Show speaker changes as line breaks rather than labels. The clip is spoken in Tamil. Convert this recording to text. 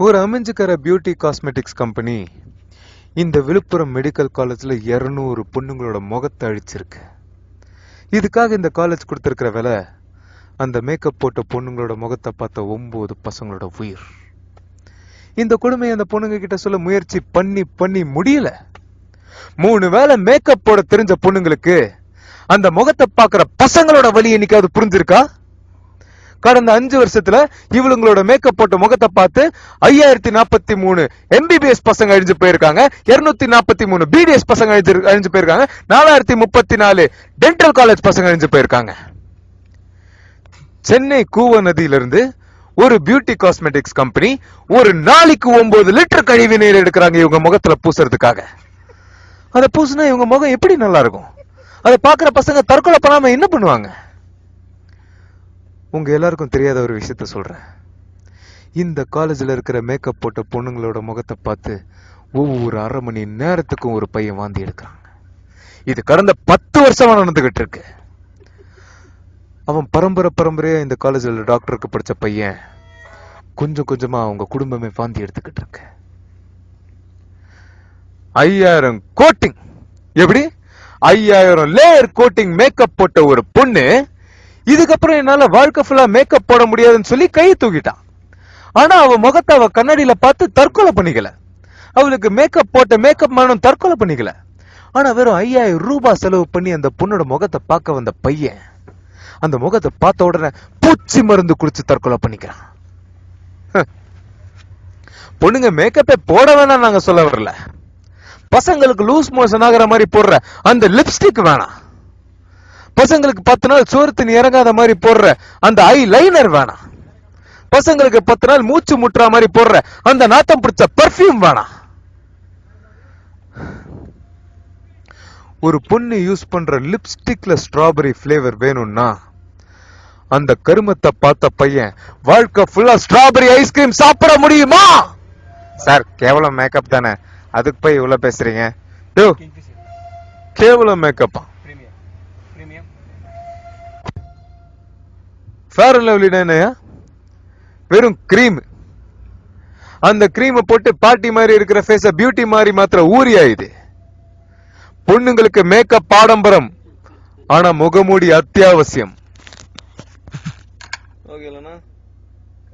ஒரு அமைஞ்சுக்கிற பியூட்டி காஸ்மெட்டிக்ஸ் கம்பெனி இந்த விழுப்புரம் மெடிக்கல் காலேஜ்ல 200 பொண்ணுங்களோட முகத்தை அழிச்சிருக்கு. இதுக்காக இந்த காலேஜ் கொடுத்திருக்கிற விலை அந்த மேக்கப் போட்ட பொண்ணுங்களோட முகத்தை பார்த்த 9 பசங்களோட உயிர். இந்த கொடுமையை அந்த பொண்ணுங்க கிட்ட சொல்ல முயற்சி பண்ணி முடியல. 3 வேளை மேக்கப் போட தெரிஞ்ச பொண்ணுங்களுக்கு அந்த முகத்தை பார்க்கிற பசங்களோட வலி என்னைக்காவது புரிஞ்சிருக்கா? கடந்த 5 வருஷத்துல இவங்களோட மேக்கப் போட்ட முகத்தை பார்த்து 5043 MBBS பசங்க அழிஞ்சு போயிருக்காங்க, 243 BDS பசங்க அழிஞ்சு போயிருக்காங்க, 4034 டென்டல் காலேஜ் பசங்க அழிஞ்சு போயிருக்காங்க. சென்னை கூவ நதியிலிருந்து ஒரு பியூட்டி காஸ்மெட்டிக்ஸ் கம்பெனி ஒரு நாளைக்கு 9 லிட்டர் கழிவு நீர் எடுக்கிறாங்க இவங்க முகத்துல பூசுறதுக்காக. அதை பூசுனா இவங்க முகம் எப்படி நல்லா இருக்கும்? அதை பாக்குற பசங்க தற்கொலை பண்ணாம என்ன பண்ணுவாங்க? உங்க எல்லாருக்கும் தெரியாத ஒரு விஷயத்த சொல்றேன். இந்த காலேஜ்ல இருக்கிற மேக்கப் போட்ட பொண்ணுங்களோட முகத்தை பார்த்து ஒவ்வொரு 1/2 மணி நேரத்துக்கும் ஒரு பையன் வாந்தி எடுக்கிறாங்க. இது கடந்த 10 வருஷமா நடந்துகிட்டு இருக்கு. அவன் பரம்பரையா இந்த காலேஜ்ல டாக்டருக்கு படிச்ச பையன் கொஞ்சம் கொஞ்சமா அவங்க குடும்பமே வாந்தி எடுத்துக்கிட்டு இருக்கு. 5000 கோட்டிங், எப்படி 5000 லேயர் கோட்டிங் மேக்கப் போட்ட ஒரு பொண்ணு இதுக்கப்புறம் என்னால வாழ்க்கை ஃபுல்லா மேக்கப் போட முடியாதுன்னு சொல்லி கையை தூக்கிட்டான். ஆனா அவ முகத்தை அவ கண்ணாடியில பார்த்து தற்கொலை பண்ணிக்கல. அவளுக்கு மேக்கப் போட்ட மேக்கப் மேனும் தற்கொலை பண்ணிக்கல. ஆனா வெறும் 5000 ரூபாய் செலவு பண்ணி அந்த பொண்ணோட முகத்தை பார்க்க வந்த பையன் அந்த முகத்தை பார்த்த உடனே பூச்சி மருந்து குடிச்சு தற்கொலை பண்ணிக்கிறான். பொண்ணுங்க மேக்கப்பே போட வேணாம் நாங்க சொல்ல வரல. பசங்களுக்கு லூஸ் மோஷன் ஆகிற மாதிரி போடுற அந்த லிப்ஸ்டிக் வேணாம். பசங்களுக்கு 10 நாள் சோறு தண்ணி இறங்காத மாதிரி போடுற அந்த ஐ லைனர் வேணாம். பசங்களுக்கு 10 நாள் மூச்சு முட்டுற மாதிரி போடுற அந்த நாத்தம் பிடிச்ச பர்ஃபியூம் வேணாம். ஒரு பொண்ணு யூஸ் பண்ற லிப்ஸ்டிக்ல ஸ்ட்ராபெரி பிளேவர் வேணும்னா அந்த கருமத்தை பார்த்த பையன் வாழ்க்கை ஃபுல்லா ஸ்ட்ராபெரி ஐஸ்கிரீம் சாப்பிட முடியுமா? சார் கேவலம் மேக்கப் தானே, அதுக்கு போய் இவ்வளவு பேசுறீங்க? கேவலம் மேக்கப்பா? ஃபேர் அண்ட் லவ்லி என்னையா? வெறும் கிரீம். அந்த கிரீமை போட்டு பாட்டி மாதிரி இருக்கிற ஃபேஸ பியூட்டி மாதிரி மாத்திர ஊரியா இது? பொண்ணுங்களுக்கு மேக்கப் ஆடம்பரம், ஆனா முகமூடி அத்தியாவசியம். ஓகே இல்லனா